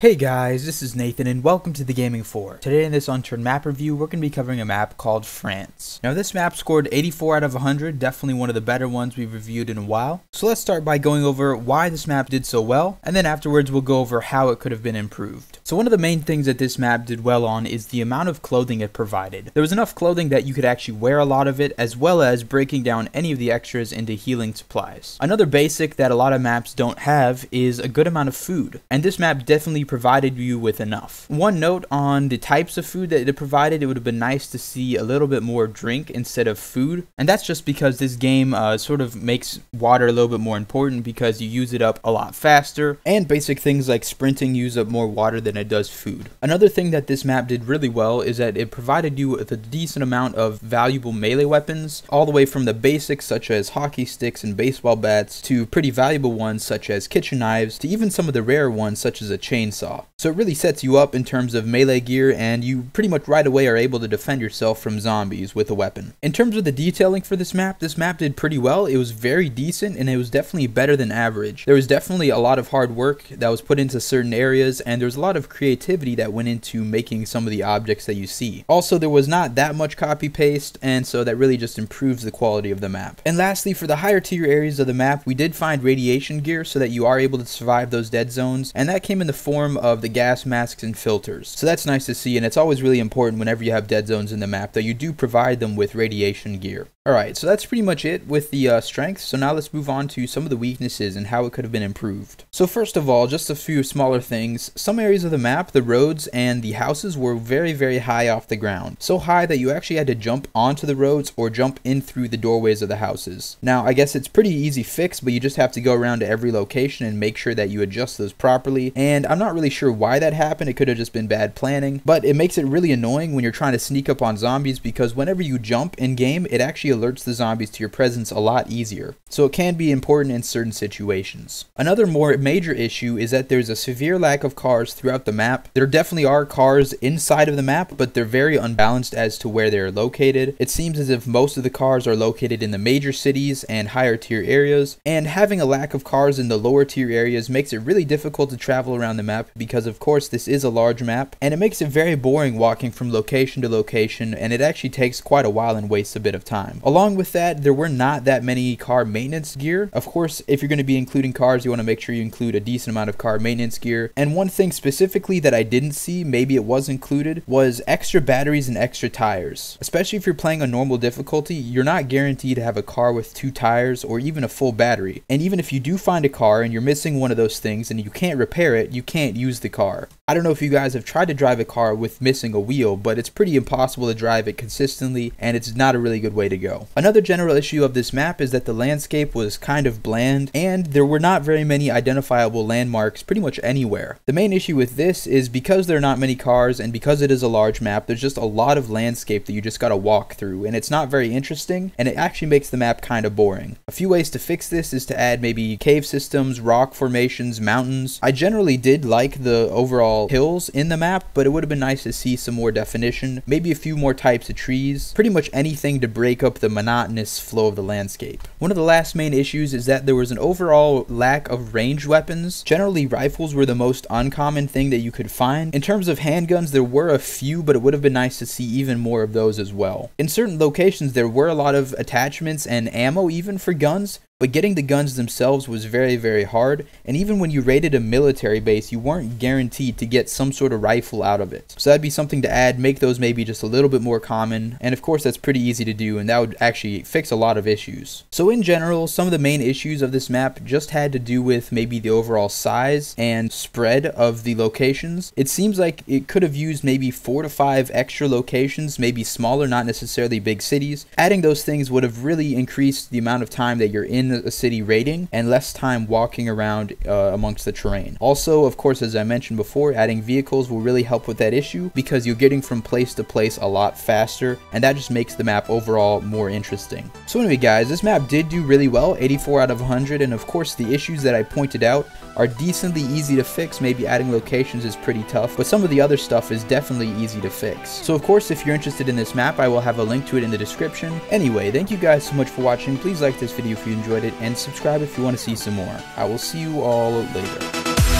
Hey guys, this is Nathan and welcome to the Gaming 4. Today in this Unturned map review, we're going to be covering a map called France. Now this map scored 84 out of 100, definitely one of the better ones we've reviewed in a while. So let's start by going over why this map did so well, and then afterwards we'll go over how it could have been improved. So one of the main things that this map did well on is the amount of clothing it provided. There was enough clothing that you could actually wear a lot of it, as well as breaking down any of the extras into healing supplies. Another basic that a lot of maps don't have is a good amount of food, and this map definitely provided you with enough. One note on the types of food that it provided: it would have been nice to see a little bit more drink instead of food, and that's just because this game sort of makes water a little bit more important because you use it up a lot faster, and basic things like sprinting use up more water than it does food. Another thing that this map did really well is that it provided you with a decent amount of valuable melee weapons, all the way from the basics such as hockey sticks and baseball bats to pretty valuable ones such as kitchen knives to even some of the rarer ones such as a chainsaw. So it really sets you up in terms of melee gear, and you pretty much right away are able to defend yourself from zombies with a weapon. In terms of the detailing for this map did pretty well. It was very decent, and it was definitely better than average. There was definitely a lot of hard work that was put into certain areas, and there was a lot of creativity that went into making some of the objects that you see. Also, there was not that much copy paste, and so that really just improves the quality of the map. And lastly, for the higher tier areas of the map, we did find radiation gear so that you are able to survive those dead zones, and that came in the form of the gas masks and filters. So that's nice to see, and it's always really important whenever you have dead zones in the map that you do provide them with radiation gear. Alright, so that's pretty much it with the strengths. So now let's move on to some of the weaknesses and how it could have been improved. So first of all, just a few smaller things. Some areas of the map, the roads and the houses were very high off the ground. So high that you actually had to jump onto the roads or jump in through the doorways of the houses. Now, I guess it's pretty easy fix, but you just have to go around to every location and make sure that you adjust those properly. And I'm not really sure why that happened. It could have just been bad planning, but it makes it really annoying when you're trying to sneak up on zombies, because whenever you jump in game, it actually alerts the zombies to your presence a lot easier. So it can be important in certain situations. Another more major issue is that there's a severe lack of cars throughout the map. There definitely are cars inside of the map, but they're very unbalanced as to where they're located. It seems as if most of the cars are located in the major cities and higher tier areas, and having a lack of cars in the lower tier areas makes it really difficult to travel around the map, because of course this is a large map, and it makes it very boring walking from location to location, and it actually takes quite a while and wastes a bit of time. Along with that, there were not that many car maintenance gear. Of course, if you're going to be including cars, you want to make sure you include a decent amount of car maintenance gear. And one thing specifically that I didn't see, maybe it was included, was extra batteries and extra tires. Especially if you're playing on normal difficulty, you're not guaranteed to have a car with 2 tires or even a full battery. And even if you do find a car and you're missing one of those things and you can't repair it, you can't use the car. I don't know if you guys have tried to drive a car with missing a wheel, but it's pretty impossible to drive it consistently, and it's not a really good way to go. Another general issue of this map is that the landscape was kind of bland, and there were not very many identifiable landmarks pretty much anywhere. The main issue with this is because there are not many cars, and because it is a large map, there's just a lot of landscape that you just gotta walk through, and it's not very interesting, and it actually makes the map kind of boring. A few ways to fix this is to add maybe cave systems, rock formations, mountains. I generally did like the overall hills in the map, but it would have been nice to see some more definition, maybe a few more types of trees, pretty much anything to break up the monotonous flow of the landscape. One of the last main issues is that there was an overall lack of ranged weapons. Generally, rifles were the most uncommon thing that you could find. In terms of handguns, there were a few, but it would have been nice to see even more of those as well. In certain locations, there were a lot of attachments and ammo even for guns, but getting the guns themselves was very hard, and even when you raided a military base, you weren't guaranteed to get some sort of rifle out of it. So that'd be something to add, make those maybe just a little bit more common, and of course that's pretty easy to do, and that would actually fix a lot of issues. So in general, some of the main issues of this map just had to do with maybe the overall size and spread of the locations. It seems like it could have used maybe 4 to 5 extra locations, maybe smaller, not necessarily big cities. Adding those things would have really increased the amount of time that you're in a city raiding and less time walking around amongst the terrain. Also, of course, as I mentioned before, adding vehicles will really help with that issue, because you're getting from place to place a lot faster, and that just makes the map overall more interesting. So anyway guys, this map did do really well, 84 out of 100, and of course the issues that I pointed out are decently easy to fix. Maybe adding locations is pretty tough, but some of the other stuff is definitely easy to fix. So of course, if you're interested in this map, I will have a link to it in the description. Anyway, thank you guys so much for watching. Please like this video if you enjoyed it, and subscribe if you want to see some more. I will see you all later.